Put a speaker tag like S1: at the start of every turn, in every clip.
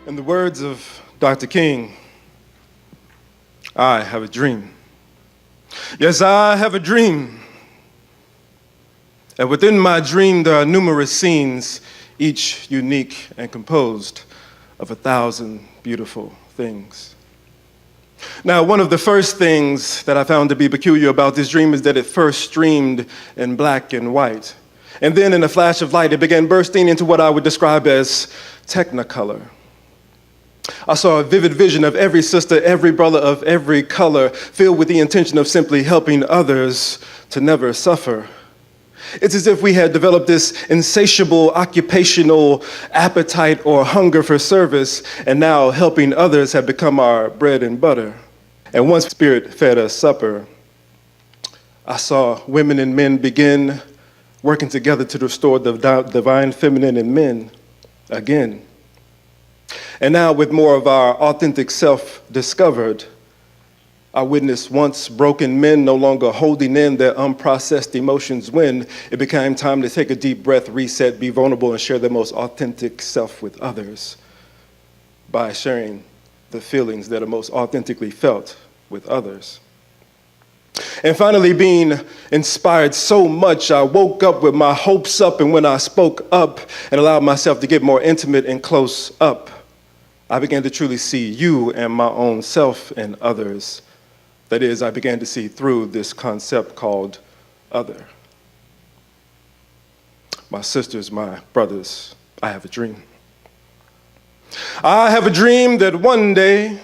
S1: In the words of Dr. King, I have a dream. Yes, I have a dream. And within my dream, there are numerous scenes, each unique and composed of 1,000 beautiful things. Now, one of the first things that I found to be peculiar about this dream is that it first streamed in black and white. And then in a flash of light, it began bursting into what I would describe as technicolor. I saw a vivid vision of every sister, every brother of every color, filled with the intention of simply helping others to never suffer. It's as if we had developed this insatiable occupational appetite or hunger for service, and now helping others have become our bread and butter. And once Spirit fed us supper, I saw women and men begin working together to restore the divine feminine in men again. And now, with more of our authentic self discovered, I witnessed once broken men no longer holding in their unprocessed emotions when it became time to take a deep breath, reset, be vulnerable, and share their most authentic self with others by sharing the feelings that are most authentically felt with others. And finally, being inspired so much, I woke up with my hopes up, and when I spoke up and allowed myself to get more intimate and close up, I began to truly see you and my own self and others. That is, I began to see through this concept called other. My sisters, my brothers, I have a dream. I have a dream that one day,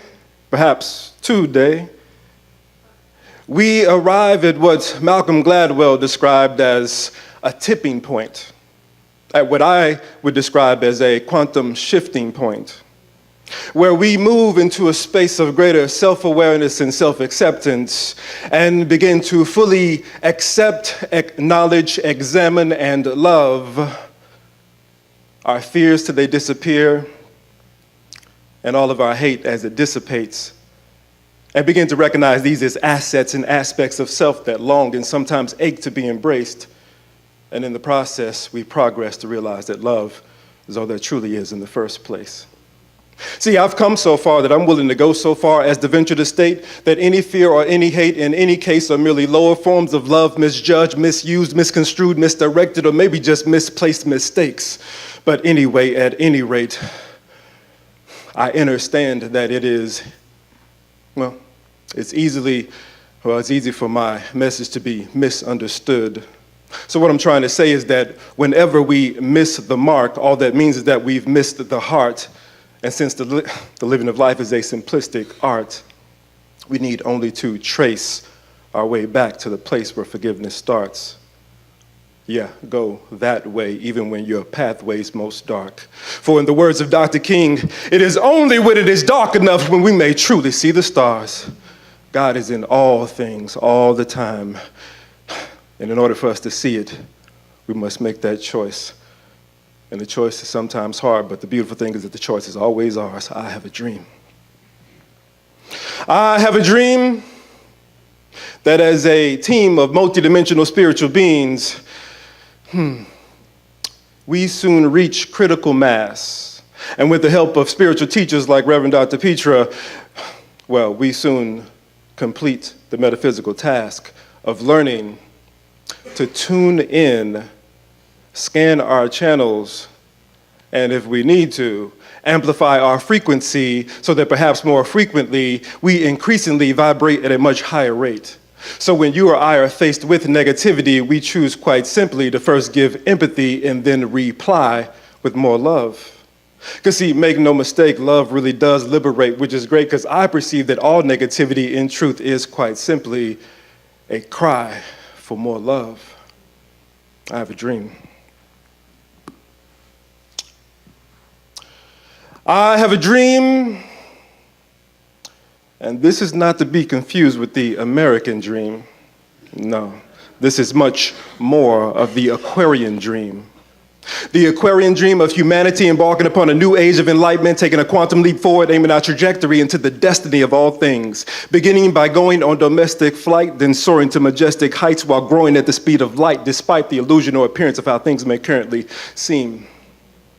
S1: perhaps today, we arrive at what Malcolm Gladwell described as a tipping point, at what I would describe as a quantum shifting point, where we move into a space of greater self-awareness and self-acceptance and begin to fully accept, acknowledge, examine, and love our fears till they disappear and all of our hate as it dissipates, and begin to recognize these as assets and aspects of self that long and sometimes ache to be embraced. And in the process, we progress to realize that love is all there truly is in the first place. See, I've come so far that I'm willing to go so far as to venture to state that any fear or any hate in any case are merely lower forms of love, misjudged, misused, misconstrued, misdirected, or maybe just misplaced mistakes. But anyway, at any rate, I understand that it is, it's easy for my message to be misunderstood. So what I'm trying to say is that whenever we miss the mark, all that means is that we've missed the heart. And since the living of life is a simplistic art, we need only to trace our way back to the place where forgiveness starts. Yeah, go that way, even when your pathway's most dark. For in the words of Dr. King, it is only when it is dark enough when we may truly see the stars. God is in all things, all the time. And in order for us to see it, we must make that choice. And the choice is sometimes hard, but the beautiful thing is that the choice is always ours. I have a dream. I have a dream that as a team of multidimensional spiritual beings, we soon reach critical mass. And with the help of spiritual teachers like Reverend Dr. Petra, we soon complete the metaphysical task of learning to tune in, scan our channels, and if we need to, amplify our frequency so that perhaps more frequently, we increasingly vibrate at a much higher rate. So when you or I are faced with negativity, we choose quite simply to first give empathy and then reply with more love. Because see, make no mistake, love really does liberate, which is great because I perceive that all negativity in truth is quite simply a cry for more love. I have a dream. I have a dream, and this is not to be confused with the American dream. No, this is much more of the Aquarian dream. The Aquarian dream of humanity embarking upon a new age of enlightenment, taking a quantum leap forward, aiming our trajectory into the destiny of all things, beginning by going on domestic flight, then soaring to majestic heights while growing at the speed of light, despite the illusion or appearance of how things may currently seem.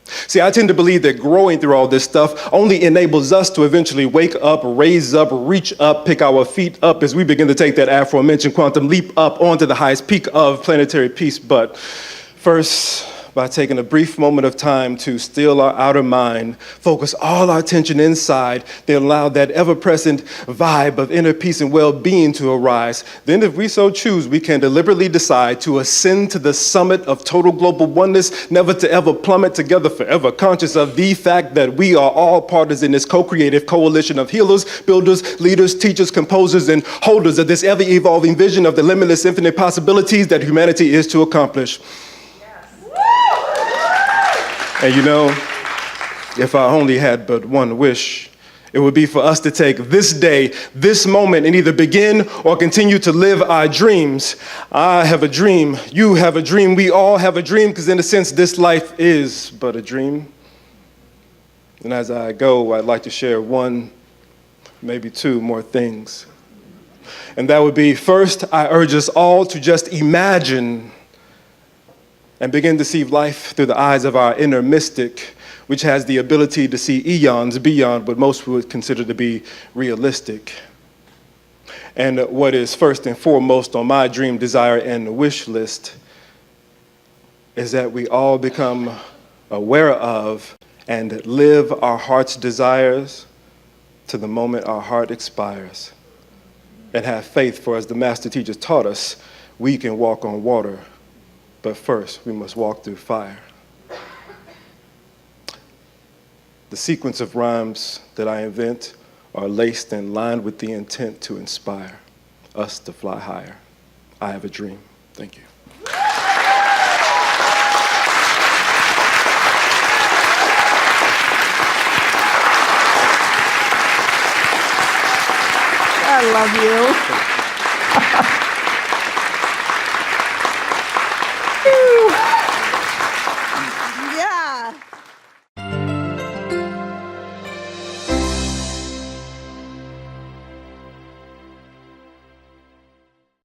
S1: See, I tend to believe that growing through all this stuff only enables us to eventually wake up, raise up, reach up, pick our feet up as we begin to take that aforementioned quantum leap up onto the highest peak of planetary peace. But first, by taking a brief moment of time to still our outer mind, focus all our attention inside, then allow that ever-present vibe of inner peace and well-being to arise. Then if we so choose, we can deliberately decide to ascend to the summit of total global oneness, never to ever plummet, together forever, conscious of the fact that we are all partners in this co-creative coalition of healers, builders, leaders, teachers, composers, and holders of this ever-evolving vision of the limitless infinite possibilities that humanity is to accomplish. And you know, if I only had but one wish, it would be for us to take this day, this moment, and either begin or continue to live our dreams. I have a dream, you have a dream, we all have a dream, because in a sense, this life is but a dream. And as I go, I'd like to share one, maybe two more things. And that would be, first, I urge us all to just imagine and begin to see life through the eyes of our inner mystic, which has the ability to see eons beyond what most would consider to be realistic. And what is first and foremost on my dream, desire, and wish list is that we all become aware of and live our heart's desires to the moment our heart expires. And have faith, for as the master teachers taught us, we can walk on water. But first, we must walk through fire. The sequence of rhymes that I invent are laced and lined with the intent to inspire us to fly higher. I have a dream. Thank you.
S2: I love you.